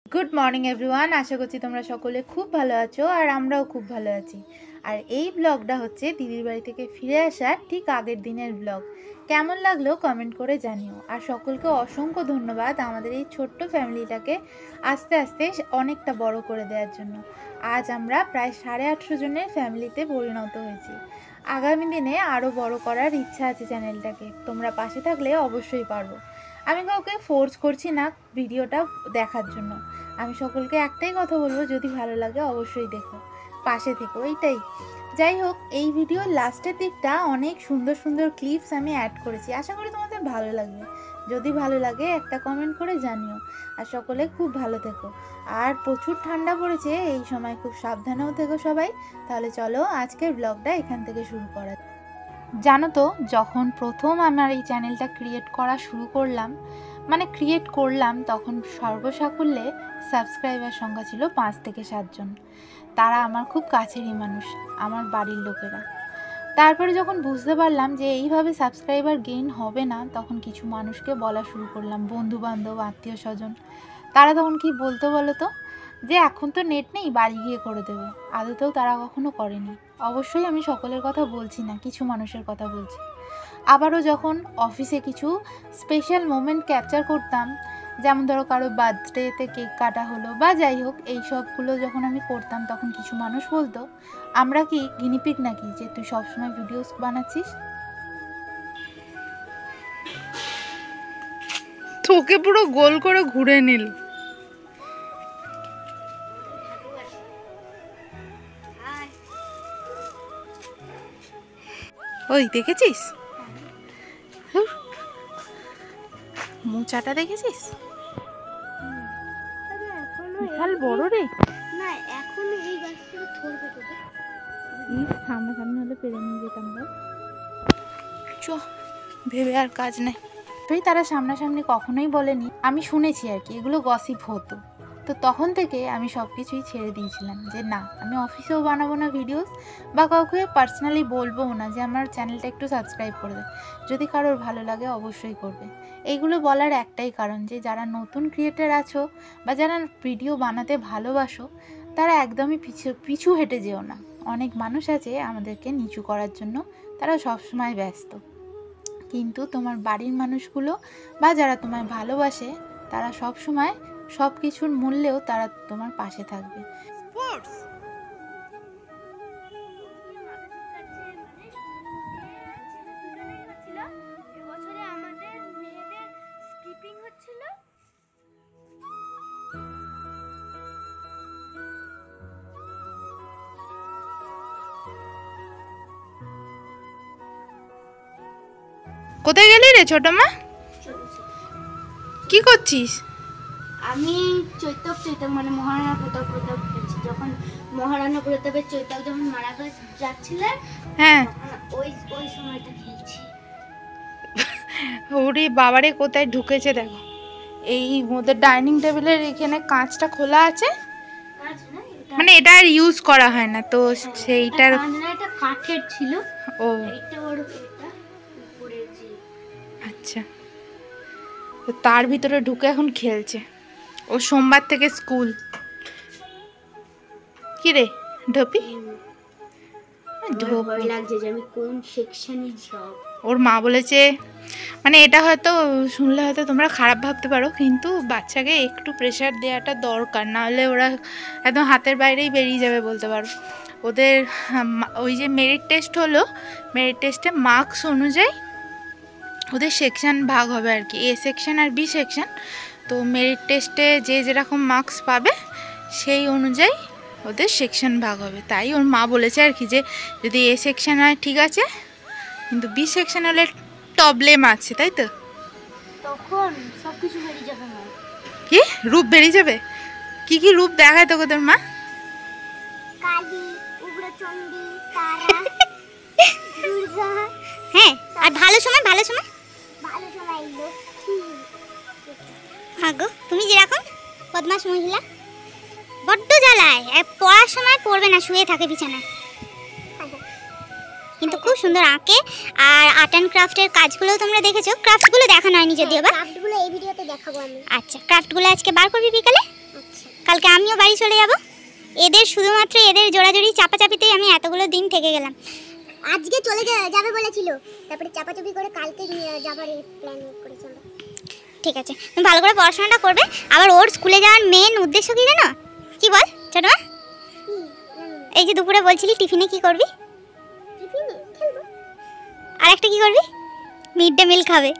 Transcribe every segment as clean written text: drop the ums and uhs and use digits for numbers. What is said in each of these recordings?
Good morning everyone आशा करছি তোমরা সকলে খুব ভালো আছো আর আমরাও খুব ভালো আছি। আর এই ব্লগটা হচ্ছে দিদির বাড়ি থেকে ফিরে আসার ঠিক আগের দিনের ব্লগ। কেমন লাগলো কমেন্ট করে জানিও। আর সকলকে অসংখ্য ধন্যবাদ আমাদের এই ছোট্ট ফ্যামিলিটাকে আস্তে আস্তে অনেকটা বড় করে দেওয়ার জন্য। আজ আমরা প্রায় 850 জনের ফ্যামিলিতে পরিণত হয়েছি। আগামী দিনে আরও বড় করার ইচ্ছা আছে চ্যানেলটাকে। তোমরা পাশে থাকলে অবশ্যই পারবো। আমি কাউকে ফোর্স করছি না ভিডিওটা দেখার জন্য। আমি সকলকে একটাই কথা বলবো, যদি ভালো লাগে অবশ্যই দেখো, পাশে থেকো, এইটাই। যাই হোক, এই ভিডিওর লাস্টের দিকটা অনেক সুন্দর সুন্দর ক্লিপস আমি অ্যাড করেছি, আশা করি তোমাদের ভালো লাগবে। যদি ভালো লাগে একটা কমেন্ট করে জানিও। আর সকলে খুব ভালো থেকো। আর প্রচুর ঠান্ডা পড়েছে এই সময়, খুব সাবধানেও থেকো সবাই। তাহলে চলো আজকের ব্লগটা এখান থেকে শুরু করা। জানো তো, যখন প্রথম আমার এই চ্যানেলটা ক্রিয়েট করা শুরু করলাম, তখন সর্বসাকুল্যে সাবস্ক্রাইবার সংখ্যা ছিল 5 থেকে 7 জন। তারা আমার খুব কাছেরই মানুষ, আমার বাড়ির লোকেরা। তারপরে যখন বুঝতে পারলাম যে এইভাবে সাবস্ক্রাইবার গেইন হবে না, তখন কিছু মানুষকে বলা শুরু করলাম, বন্ধু বান্ধব, আত্মীয় স্বজন। তারা তখন কি বলতো বলো তো, যে এখন তো নেট নেই, বাড়ি গিয়ে করে দেবো। আদতেও তারা কখনো করেনি। অবশ্যই আমি সকলের কথা বলছি না, কিছু মানুষের কথা বলছি। আবারও যখন অফিসে কিছু স্পেশাল মোমেন্ট ক্যাপচার করতাম, যেমন ধরো কারো বার্থডেতে কেক কাটা হলো বা যাই হোক, এই সবগুলো যখন আমি করতাম, তখন কিছু মানুষ বলতো, আমরা কি গিনিপিগ নাকি যে তুই সবসময় ভিডিওস বানাচ্ছিস? তোকে পুরো গোল করে ঘুরে নিল। ওই দেখেছিস মোচাটা, দেখেছিস? বিশাল বড় রে। না, এখন এই গাছ থেকে ধরবে তোকে। এই সামনে হলে পেরে নিয়ে যেতাম। চ, ভেবে আর কাজ নেই। তুই তারা সামনাসামনি কখনোই বলেনি, আমি শুনেছি আর কি, এগুলো গসিপ হতো। তো তখন থেকে আমি সব কিছুই ছেড়ে দিয়েছিলাম, যে না, আমি অফিসেও বানাবো না ভিডিওস, বা কাউকে পার্সোনালি বলবোও না যে আমার চ্যানেলটা একটু সাবস্ক্রাইব করবে। যদি কারোর ভালো লাগে অবশ্যই করবে। এইগুলো বলার একটাই কারণ, যে যারা নতুন ক্রিয়েটার আছো বা যারা ভিডিও বানাতে ভালোবাসো, তারা একদমই পিছু হেঁটে যেও না। অনেক মানুষ আছে আমাদেরকে নিচু করার জন্য, তারা সবসময় ব্যস্ত। কিন্তু তোমার বাড়ির মানুষগুলো বা যারা তোমায় ভালোবাসে, তারা সব সময় সব কিছুর মূল্যেও তারা তোমার পাশে থাকবে। কোথায় গেলি রে ছোট মা? কি করছিস? আমি চৈতক মানে মহারানা প্রতাপ খেলছি। যখন মহারানা প্রতাপের চৈতক যখন মারা যাচ্ছিলেন, হ্যাঁ, ওই সময়টা খেলছি। ওরে বাবারে, কোথায় ঢুকেছে দেখো। এই ওদের ডাইনিং টেবিলের এখানে কাঁচটা খোলা আছে, মানে এটা আর ইউজ করা হয় না, তো সেইটার এটা কাঠের ছিল। ও এইটা ওর এটা উপরে যে, আচ্ছা, তো তার ভিতরে ঢুকে এখন খেলছে। ও সোমবার থেকে স্কুল। কি রে ঢপি? ভয় লাগছে যে আমি কোন সেকশনে যাব। ওর মা বলেছে, মানে এটা হয়তো শুনলে হয়তো তোমরা খারাপ ভাবতে পারো, কিন্তু বাচ্চাকে একটু প্রেশার দেওয়াটা দরকার, না হলে ওরা একদম হাতের বাইরেই বেরিয়ে যাবে বলতে পারো। ওদের ওই যে মেরিট টেস্ট হলো, মেরিট টেস্টে মার্কস অনুযায়ী ওদের সেকশন ভাগ হবে আর কি, এ সেকশন আর বি সেকশন। তো মেরিট টেস্টে যে যেরকম মার্কস পাবে সেই অনুযায়ী ওদের সেকশন ভাগ হবে। তাই ওর মা বলেছে আর কি, যে যদি এ সেকশন হয় ঠিক আছে, কিন্তু বি সেকশন হলে প্রবলেম আছে, তাই তো? তখন সবকিছু বেরিয়ে যাবে না। কি রূপ বেরিয়ে যাবে? কি কি রূপ দেখায় তোকে তোর মা? কালী, উগ্রচণ্ডী, তারা, দুর্গা। হ্যাঁ, আর ভালো সময় লক্ষ্মী। আগো তুমি যেরকম বদমাশ মহিলা, বড্ড জ্বালায়। পড়ার সময় পড়বে না, শুয়ে থাকে বিছানায়। কিন্তু খুব সুন্দর আঁকে। আর আর্ট অ্যান্ড ক্রাফটের কাজগুলো তোমরা দেখেছো। ক্রাফটগুলো দেখানো হয়নি যদিও বা, ক্রাফটগুলো এই ভিডিওতে দেখাবো আমি। আচ্ছা, ক্রাফটগুলো আজকে বার করবি বিকালে। আচ্ছা। কালকে আমিও বাড়ি চলে যাব। এদের শুধুমাত্র এদের জোড়াজোড়ি চাপাচাপিতেই আমি এতগুলো দিন থেকে গেলাম। আজকে চলে যাবে বলেছিল, তারপরে চাপাচাপি করে কালকে যাবার প্ল্যান করেছে আমরা। ঠিক আছে, তুমি ভালো করে পড়াশোনাটা করবে। আবার ওর স্কুলে যাওয়ার মেন উদ্দেশ্য কি জানো? কি বল ছোট মা? এই যে দুপুরে বলছিলি টিফিনে কি করবি? টিফিনে খেলবো। আর একটা কি করবি? মিড ডে মিল খাবে।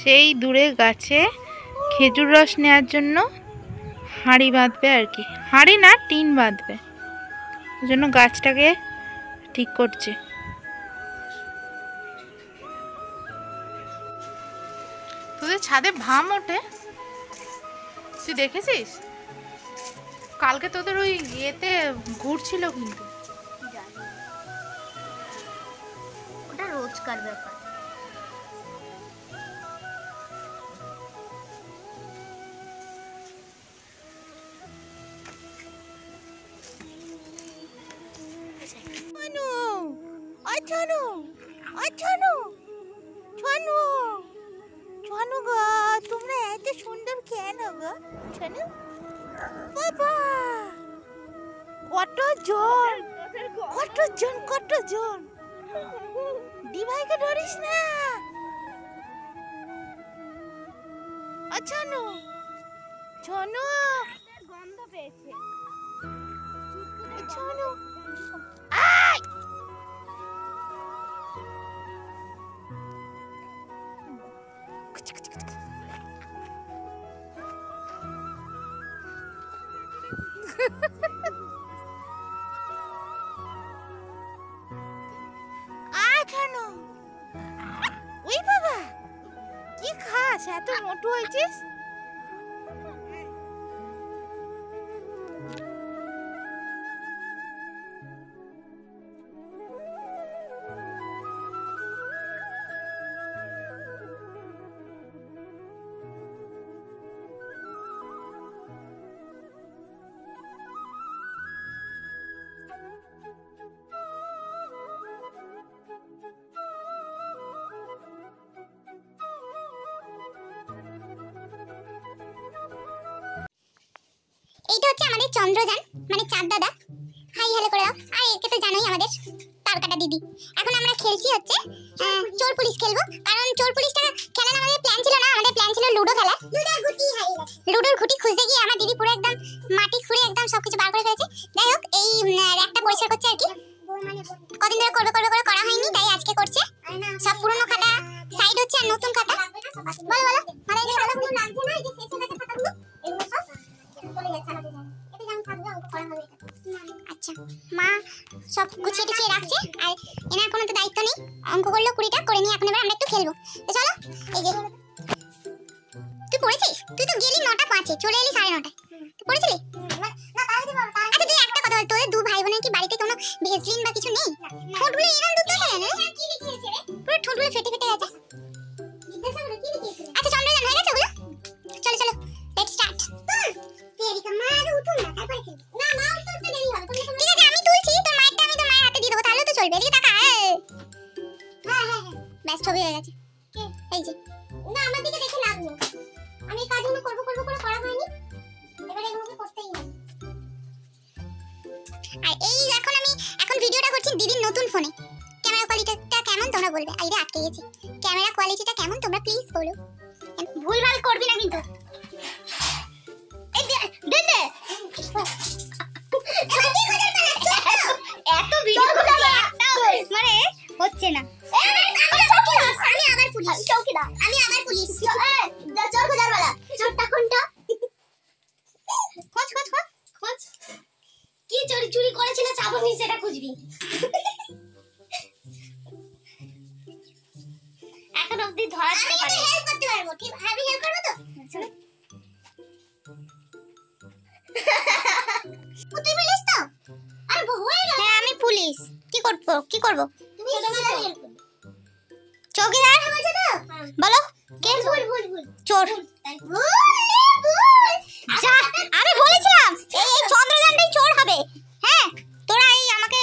সেই দূরে গাছে খেজুর রস নেওয়ার জন্য হাঁড়ি বাঁধবে আর কি, হাঁড়ি না টিন বাঁধবে, ওই জন্য গাছটাকে ঠিক করছে। তোদের ছাদে ভাম ওঠে, তুই দেখেছিস? কালকে তোদের ওই ইয়েতে ঘুরছিল কিন্তু। ওটা রোজকার ব্যাপার। তোমরা এত সুন্দর কেন গো? বাবা কতজন কতজন কতজন! দিভাইকে ধরিস না। ছনু ছনু গন্ধ পেয়েছে। ছনু আয় ওই বাবা কি খাস, এত মোটু হয়েছিস? এইটা হচ্ছে আমাদের চন্দ্রযান, মানে চাঁদ দাদা। হাই হ্যালো করে দাও। আর একে তো জানোই আমাদের তারকাটা দিদি। এখন আমরা খেলছি হচ্ছে চোর পুলিশ খেলবো, কারণ চোর পুলিশটা খেলার আমাদের প্ল্যান ছিল না, আমাদের প্ল্যান ছিল লুডো খেলা। লুডোর ঘুটি খুঁজতে গিয়ে আমার দিদি পুরো একদম মাটি খুঁড়ে একদম সবকিছু বার করে ফেলেছে। যাই হোক, এই র্যাকটা পরিষ্কার করছে আর কি। কদিন ধরে করবে করবে করে করা হয়নি, তাই আজকে করছে। সব পুরনো খাতা সাইড হচ্ছে আর নতুন খাতা। বলো বলো মানে এই খাতাগুলো লাগছে না, এই যে শেষে গেছে খাতাগুলো, এগুলো সব চলে যাচ্ছে আমাদের জায়গায়। এতে যেমন থাকবে অঙ্ক করা হবে। আচ্ছা, মা সব গুছিয়ে টুছিয়ে রাখছে, আর এনার কোনো তো দায়িত্ব নেই। অঙ্ক করলো 20টা করে নিয়ে এখন এবার আমরা একটু খেলবো। তো চলো। এই যে তুই পড়েছিস? তুই তো গেলি 9:05, চলে এলি 9:30। তুই পড়েছিলি? আচ্ছা তুই একটা কথা বল, তোদের দু ভাই বোনের কি বাড়িতে কোনো ভেজলিন বা কিছু নেই? ঠোঁটগুলো এরকম দুটো কেন? কি লিখিয়েছে রে? পুরো ঠোঁটগুলো ফেটে ফেটে গেছে। কি লিখিয়েছে? আচ্ছা চন্দ্রযান হয়ে গেছে ওগুলো? চলো চলো লেটস স্টার্ট। এরিকা মা উঠো ঠিক আছে আমি তুলছি, তোর মায়েরটা আমি তোর মায়ের হাতে দিয়ে দেবো, তাহলে তো চলবে। এদিকে তাকা। হ্যাঁ ব্যাস ছবি হয়ে গেছে। এই যে না আমার দিকে দেখে লাভ নেই, আমি এই কাজগুলো করবো করে করা হয়নি, এবারে এগুলোকে করতেই হবে। আর এই এখন ভিডিওটা করছি দিদির নতুন ফোনে। ক্যামেরা কোয়ালিটিটা কেমন তোমরা বলবে। আইরে আটকে গেছি। ক্যামেরা কোয়ালিটিটা কেমন তোমরা প্লিজ বলো। ভুলভাল করবি না কিন্তু। এই দে এত ভিডিও মানে হচ্ছে না। আমি আবার পুলিশ চৌকিদার, আমি আবার পুলিশ চোর খোঁজার वाला। চোরটা কোনটা? খোঁজ কি চুরি করেছিল চাবনি সেটা খুঁজবি। এখন অবধি ধরা দিতে পারি, হেল্প করতে পারবো। কি আমি হেল্প করব তো? চলো তুই পুলিশ তো? আরে হয়ে গেল। হ্যাঁ আমি পুলিশ। কি করব তুমি চৌকিদার বলছো তো? বলো কে? ভুল চোর। যা আমি বলেছিলাম এই চন্দ্রযানটাই চোর হবে। হ্যাঁ তোরা এই আমাকে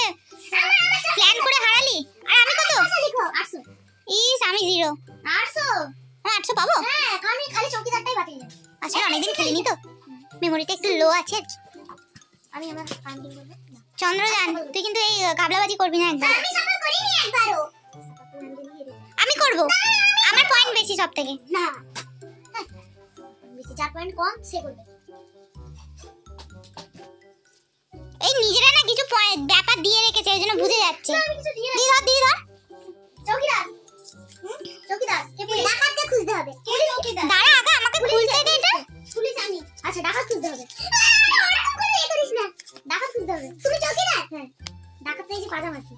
প্ল্যান করে হারালি। আর আমি কত লিখো? 800। ইস আমি 0। 800? হ্যাঁ 800 পাবো। হ্যাঁ আমি খালি চৌকিদারটাই বাতিল। আচ্ছা অনেকদিন খেলিনি তো, মেমোরিটা একটু লো আছে। আমি আমার কাউন্টিং করব না। চন্দ্রযান তুই কিন্তু এই গাবলাবাজি করবি না একদম। আমি সাপোর্ট করিনি একবারও। আমি করব, আমার পয়েন্ট বেশি সবথেকে। না বেশি 4 পয়েন্ট কম সে করবে। এই নিজেরা না কিছু ব্যাপার দিয়ে রেখেছে এজন্য বুঝে যাচ্ছে। দিদা চৌকিদার কে বলে? ডাকাতকে খুঁজতে হবে। কে চৌকিদার? দাঁড়া আগে আমাকে খুঁজতে দে। এটা পুলিশ আমি। আচ্ছা ডাকাত খুঁজতে হবে। ওরকম করে করিস না, ডাকাত খুঁজতে হবে। তুমি চৌকিদার? হ্যাঁ ডাকাত এই যে পাজামাছি।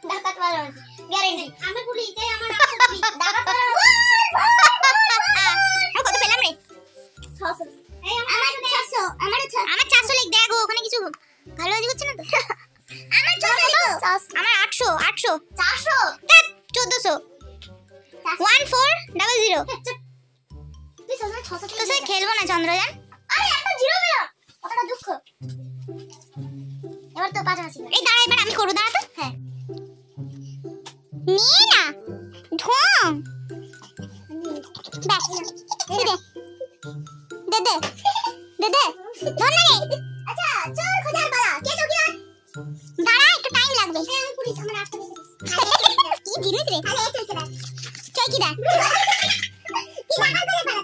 ডাকাত পাজামাছি গ্যারান্টি। আমি পুলিশ, এই আমার পুলিশ। ডাকাত পাজামাছি। কত পেলাম রে? 600। এই আমার 600। আমার 400 লিখ। দেখো ওখানে কিছু ভালোবাজি করছ না তো? আমার 600 লিখো। আমার 800 400 1400 1400। তুই সবাই 600 তো সে খেলবো না চন্দ্রযান। আরে একটা 0 পেলাম, কতটা দুঃখ। এবার তো পাঁচামাছি। এই দাঁড়া এবার আমি করব। দাঁড়া তো। হ্যাঁ নিয়ে না ঢং ব্যাস দে ধর না রে। আচ্ছা চোর খোঁজার পালা। কে চৌকিদার? দাঁড়া একটু টাইম লাগবে। আমি পুলিশ, আমার রাস্তা কি জিনিস রে? আরে চৌকিদার কি ডাকাত ধরে পালা।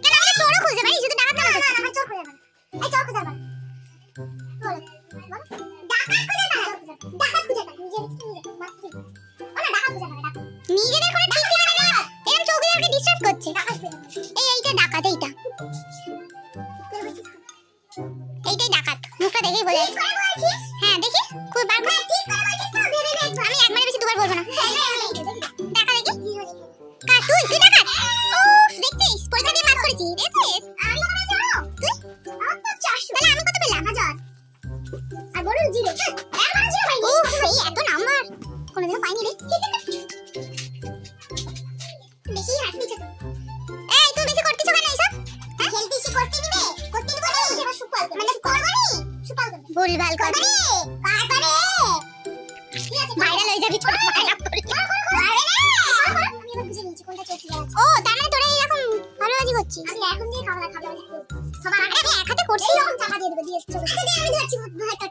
কেন আমি চোরও খুঁজে পাই, শুধু ডাকাত না। আমার চোর খুঁজে পালা। এই চোর খুঁজে পালা বল ডাকাত খুঁজে পালা। নিজেদের করে ঠিক করে না, এরকম চৌকিদারকে ডিস্টার্ব করছে। এইটা ডাকাত, এইটাই ডাকাত। মুখটা দেখেই বোঝা যাচ্ছে। হ্যাঁ দেখি খুব বার করে ঠিক করে বলছিস তো। ভেবে নে, আমি একবারে বেশি দুবার বলবো না। দেখা দেখি কার তুই ডাকাত। ও দেখছিস পরীক্ষা দিয়ে পাস করেছি। দেখছিস আমি কত পেয়েছি? তুই আমার তো 400। তাহলে আমি কত পেলাম? 1000। আর বড় 0। একবারে 0 পাইনি। ও এই এত নাম্বার কোনোদিনও পাইনি রে। বেশি হাসিছে তো। এই তুই বেশি করতেছ কেন এইসব? হ্যাঁ খেলতেছি করতে দিবে। করতে দিব না এবার সুপাল মানে করবানি সুপাল করবে। ভুলভাল করবে কাটবারে। ভাইরাল হয়ে যাবি ছোট ভাইরাল করে। আমি এবার বুঝে নিয়েছি কোনটা চোখ আছে। ও তার মানে তোরা এরকম ভালোবাজি করছিস। আমি এখন দিয়ে খাবো না, খাবো সবার আগে আমি এক হাতে করছি। এরকম টাকা দিয়ে দেব। দিয়ে চলে আমি ধরছি ভয়টা।